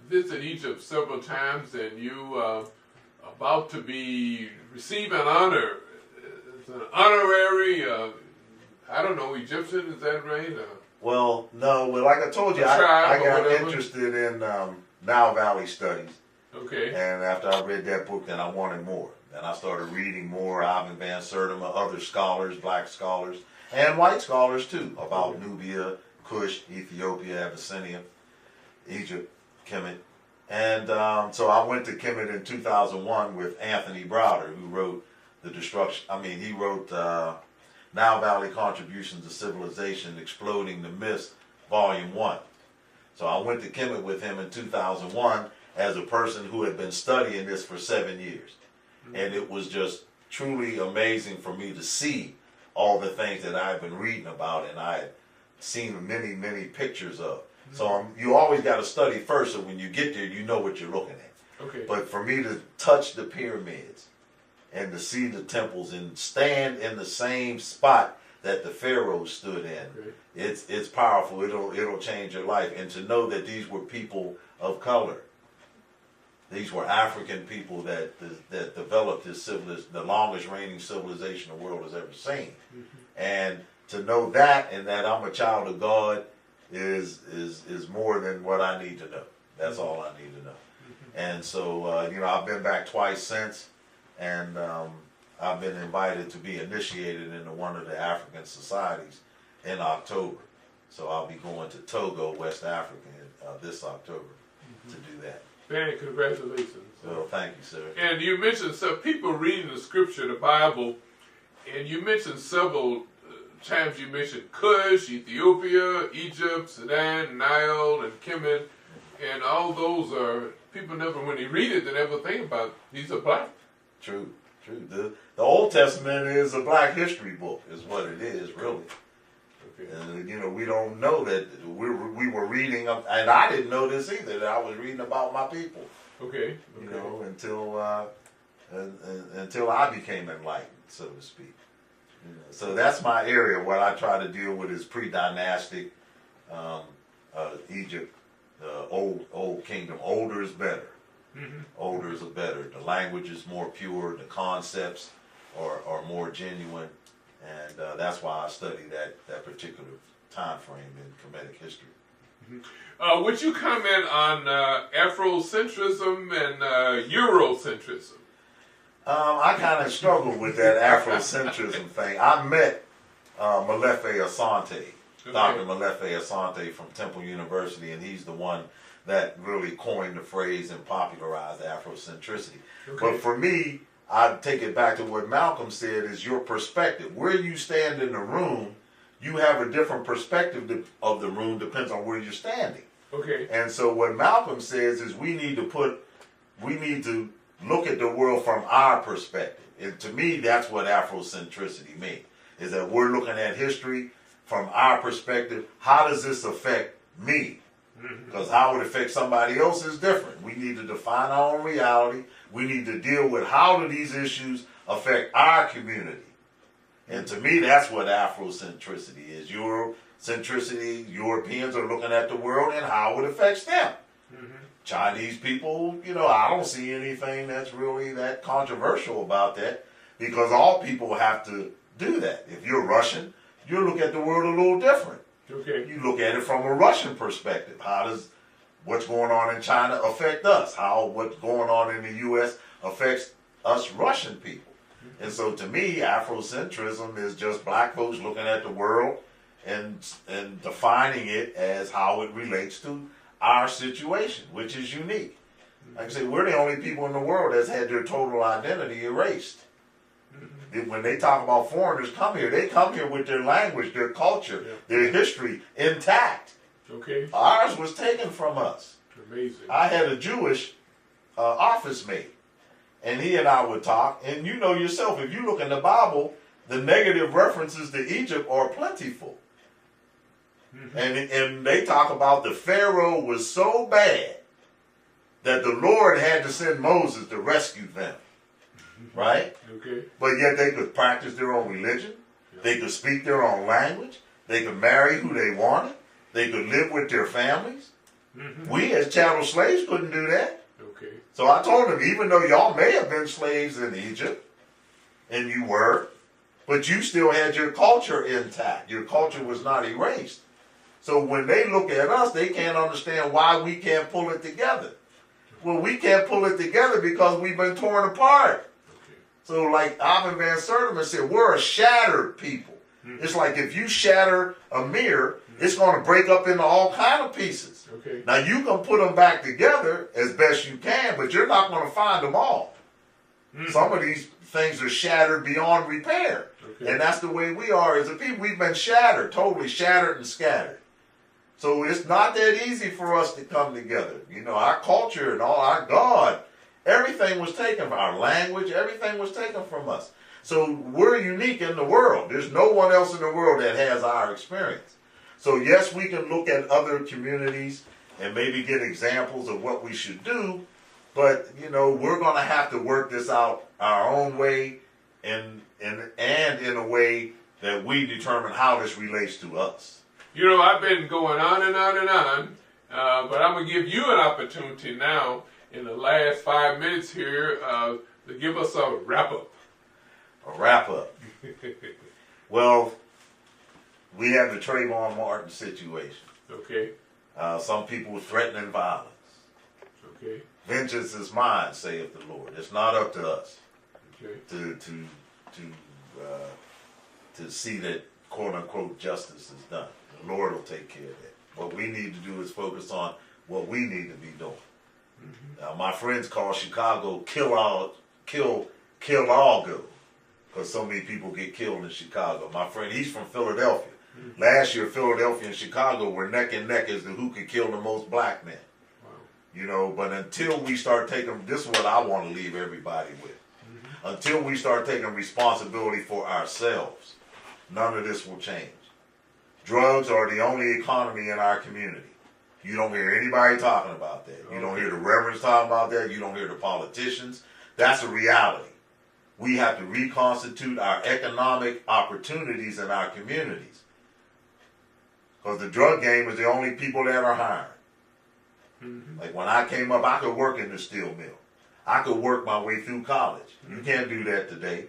visit Egypt several times, and you about to be receive an honor. It's an honorary, I don't know, Egyptian, is that right? Well, no. Well, like I told you, I got interested in Nile Valley studies. Okay. And after I read that book, then I wanted more. Then I started reading more, Ivan Van Sertima, other scholars, black scholars, and white scholars too, about Nubia, Kush, Ethiopia, Abyssinia, Egypt, Kemet. And so I went to Kemet in 2001 with Anthony Browder, who wrote he wrote Nile Valley Contributions to Civilization, Exploding the Myths, Volume 1. So I went to Kemet with him in 2001 as a person who had been studying this for 7 years. Mm-hmm. And it was just truly amazing for me to see all the things that I've been reading about and I had seen many, many pictures of. Mm-hmm. So you always got to study first, so when you get there, you know what you're looking at. Okay. But for me to touch the pyramids and to see the temples and stand in the same spot that the pharaohs stood in, it's powerful. It'll change your life. And to know that these were people of color. These were African people that developed this the longest reigning civilization the world has ever seen. Mm-hmm. And to know that, and that I'm a child of God, is more than what I need to know. That's all I need to know. Mm-hmm. And so, I've been back twice since, and I've been invited to be initiated into one of the African societies in October. So I'll be going to Togo, West Africa, this October to do that. Man, congratulations. Well, thank you, sir. And you mentioned some people reading the scripture, the Bible, and you mentioned several times you mentioned Kush, Ethiopia, Egypt, Sudan, Nile, and Kemet, and all those are, people never, when they read it, they never think about, these are black. True. The Old Testament is a black history book, is what it is, really. Okay. And, we don't know that we were reading, and I didn't know this either, that I was reading about my people. Okay. Until I became enlightened, so to speak. So that's my area. What I try to deal with is pre-dynastic Egypt, old kingdom. Older is better. Mm-hmm. Older is better. The language is more pure. The concepts are more genuine. And that's why I study that particular time frame in Kemetic history. Mm-hmm. Would you comment on Afrocentrism and Eurocentrism? I kind of struggled with that Afrocentrism thing. I met Molefe Asante, Dr. Molefe Asante from Temple University, and he's the one that really coined the phrase and popularized Afrocentricity. Okay. But for me, I take it back to what Malcolm said, is your perspective. Where you stand in the room, you have a different perspective of the room, depends on where you're standing. Okay. And so what Malcolm says is we need to look at the world from our perspective. And to me, that's what Afrocentricity means, is that we're looking at history from our perspective. How does this affect me? Because how it affects somebody else is different. We need to define our own reality. We need to deal with how do these issues affect our community. And to me, that's what Afrocentricity is. Eurocentricity, Europeans are looking at the world and how it affects them. Chinese people, I don't see anything that's really that controversial about that, because all people have to do that. If you're Russian, you look at the world a little different. Okay. You look at it from a Russian perspective. How does what's going on in China affect us? How what's going on in the U.S. affects us Russian people? And so to me, Afrocentrism is just black folks looking at the world and defining it as how it relates to our situation, which is unique. Like I say, we're the only people in the world that's had their total identity erased. When they talk about foreigners come here, they come here with their language, their culture, their history intact. Okay. Ours was taken from us. Amazing. I had a Jewish office mate, and he and I would talk, and you know yourself, if you look in the Bible, the negative references to Egypt are plentiful. And they talk about the Pharaoh was so bad that the Lord had to send Moses to rescue them. Right? Okay. But yet they could practice their own religion. They could speak their own language. They could marry who they wanted. They could live with their families. We as chattel slaves couldn't do that. Okay. So I told them, even though y'all may have been slaves in Egypt, and you were, but you still had your culture intact. Your culture was not erased. So when they look at us, they can't understand why we can't pull it together. Well, we can't pull it together because we've been torn apart. Okay. So like Alvin Van Sertima said, we're a shattered people. It's like if you shatter a mirror, it's going to break up into all kind of pieces. Okay. Now you can put them back together as best you can, but you're not going to find them all. Some of these things are shattered beyond repair. Okay. And that's the way we are as a people. We've been shattered, totally shattered and scattered. So it's not that easy for us to come together. Our culture and all our God, everything was taken from our language, everything was taken from us. So we're unique in the world. There's no one else in the world that has our experience. So yes, we can look at other communities and maybe get examples of what we should do, but we're going to have to work this out our own way and in a way that we determine how this relates to us. I've been going on and on and on, but I'm going to give you an opportunity now in the last 5 minutes here to give us a wrap-up. A wrap-up. Well, we have the Trayvon Martin situation. Okay. Some people threatening violence. Okay. Vengeance is mine, saith the Lord. It's not up to us to see that quote-unquote justice is done. The Lord will take care of that. What we need to do is focus on what we need to be doing. Now, my friends call Chicago kill all go, because so many people get killed in Chicago. My friend, he's from Philadelphia. Last year, Philadelphia and Chicago were neck and neck as to who could kill the most black men. Wow. But until we start taking, this is what I want to leave everybody with. Until we start taking responsibility for ourselves, none of this will change. Drugs are the only economy in our community. You don't hear anybody talking about that. You don't hear the reverends talking about that. You don't hear the politicians. That's a reality. We have to reconstitute our economic opportunities in our communities. Because the drug game is the only people that are hiring. Like when I came up, I could work in the steel mill. I could work my way through college. You can't do that today.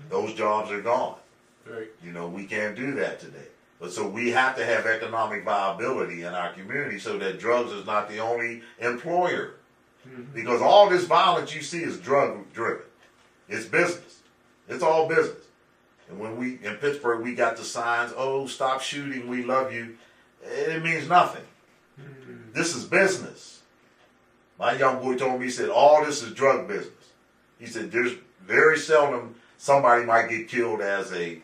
Those jobs are gone. Right. We can't do that today. But so we have to have economic viability in our community so that drugs is not the only employer. Because all this violence you see is drug driven. It's business. It's all business. And when in Pittsburgh, we got the signs, oh, stop shooting, we love you. It means nothing. This is business. My young boy told me, he said, all this is drug business. He said, there's very seldom somebody might get killed as a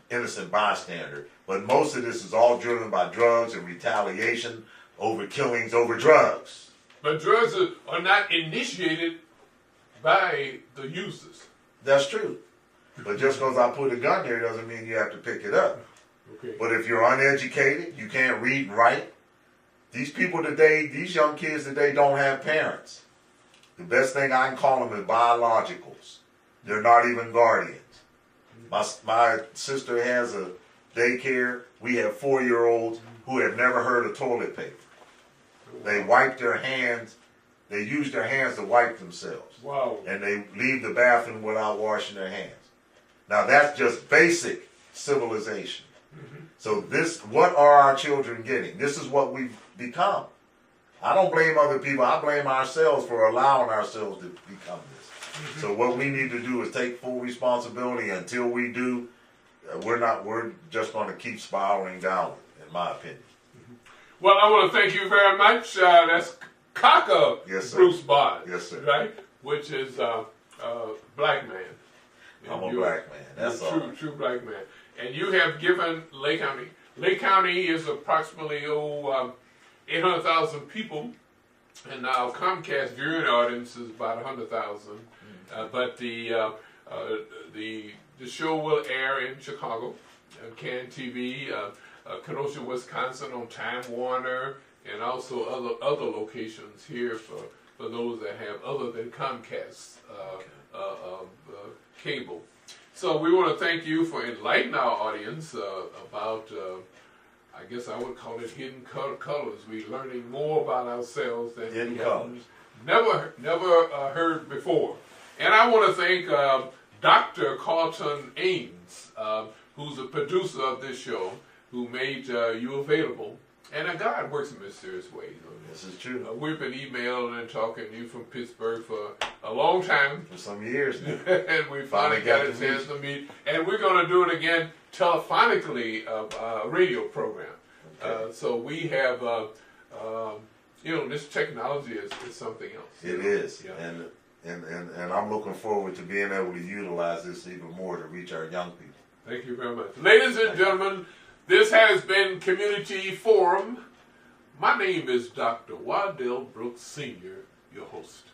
innocent bystander. But most of this is all driven by drugs and retaliation over killings over drugs. But drugs are not initiated by the users. That's true. But just because I put a gun there doesn't mean you have to pick it up. Okay. But if you're uneducated, you can't read and write. These people today, these young kids today don't have parents. The best thing I can call them is biologicals. They're not even guardians. My sister has a daycare. We have 4-year-olds who have never heard of toilet paper. They wipe their hands. They use their hands to wipe themselves. Wow. And they leave the bathroom without washing their hands. Now that's just basic civilization. Mm-hmm. So what are our children getting? This is what we've become. I don't blame other people. I blame ourselves for allowing ourselves to become this. Mm-hmm. So what we need to do is take full responsibility. Until we do, we're just going to keep spiraling downward, in my opinion. Mm-hmm. Well, I want to thank you very much. That's Kaka, yes, Bruce Bond, yes, sir. Right? Which is black man. I'm a black man. That's all. True black man. And you have given Lake County. Lake County is approximately 800,000 people, and now Comcast viewing audience is about 100,000. But the show will air in Chicago, CAN TV, Kenosha, Wisconsin, on Time Warner, and also other locations here for those that have other than Comcast cable. So we want to thank you for enlightening our audience about, I guess I would call it hidden colors. We're learning more about ourselves than hidden we colors. Never heard before. And I want to thank Dr. Carlton Ames, who's a producer of this show, who made you available. And God works in mysterious ways. This is true. We've been emailing and talking to you from Pittsburgh for a long time. For some years now. And we finally got a chance to meet. And we're going to do it again telephonically, a radio program. Okay. So we have, this technology is something else. It is. Yeah. And I'm looking forward to being able to utilize this even more to reach our young people. Thank you very much. Ladies and gentlemen, this has been Community Forum. My name is Dr. Waddell Brooks Sr., your host.